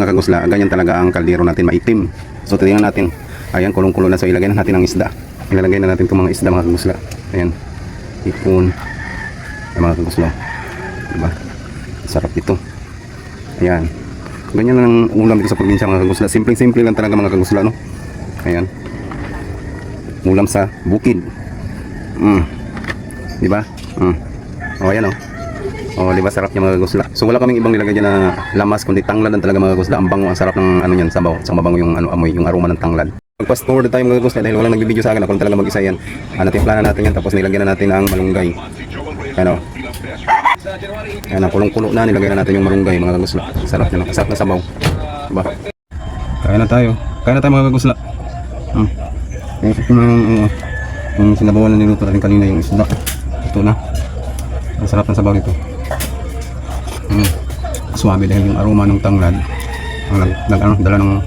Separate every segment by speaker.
Speaker 1: Mga kagusla, ganyan talaga ang kaldero natin, maitim. So tingnan natin. Ayan, kulong-kulo na. So ilagay na natin ang isda. Ilalagay na natin itong mga isda mga kagusla. Ayan. Ipon. Ayan mga kagusla. Diba? Sarap ito. Ayan. Ganyan ang ulam dito sa probinsya mga kagusla. Simple-simple lang talaga mga kagusla, no? Ayan. Ulam sa bukid. Diba? O ayan o. O diba sarap niya mga kagusla. So wala kaming ibang nilagay dyan na lamas kundi tanglad lang talaga mga kagusla. Ang bango, ang sarap ng ano yan, sabaw. Sa mabango yung amoy, yung aroma ng tanglad. Mag-fast forward tayo mga kagusla dahil walang nagbibideo sa akin. Ako lang talaga mag-isa yan. Natimplahan natin yan tapos nilagyan na natin ang malunggay. Ayan o. Ayan, kulong-kulo na, nilagay na natin yung malunggay mga kagusla. Sarap niya, sarap na sabaw. Diba? Kaya na tayo mga kagusla. Yung sinabawan na niluto natin kanina yung isda. Ito na. Ang sarap ng sabaw nito. Suwabe dahil yung aroma ng tanglad ang dala ng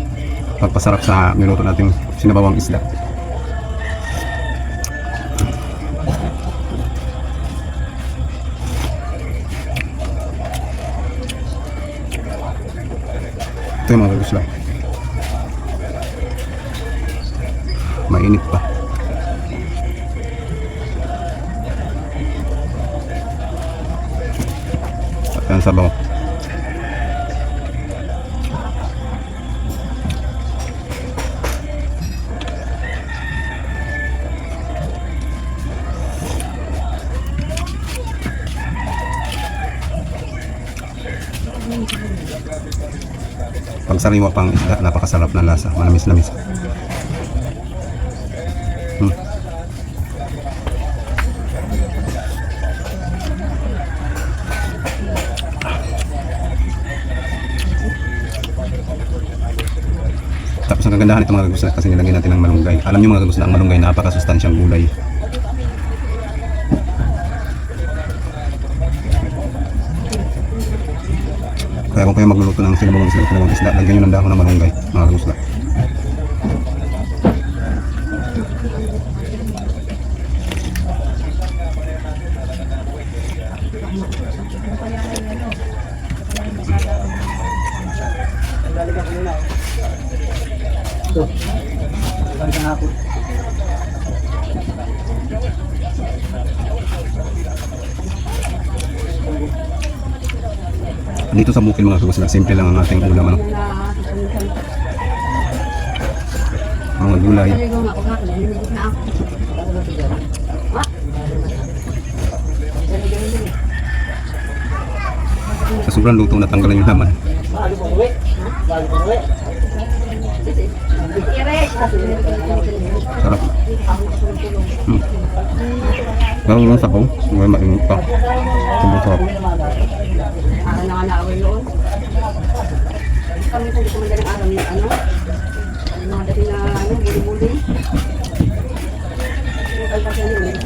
Speaker 1: pagpasarap sa niluto nating sinabawang isda. Ito yung mga kagusla. Mainit pa. At ang sabaw. Pag sariwa pang isda, napakasarap na lasa, manamis-namis. Tapos ang kagandahan ito mga kagusla kasi nilagyan natin ng malunggay. Alam niyo mga kagusla, ang malunggay napakasustansyang gulay. Kaya kung kayo magluluto ng sinabawang isda, lagyan nyo ng dahon ng malunggay mga kagusla. Dito sa bukid mga kagusla, simple lang ang ating ulam, ano? Mga gulay. Sa sobrang luto natanggalan yung laman. Sarap. Lalo lang sabaw, may mainit pa. Sobrang sarap.
Speaker 2: Nakalaaway noon. Kami kung gusto madaling araw yung mga dating na buli-buli. Yung kalpasyan yun.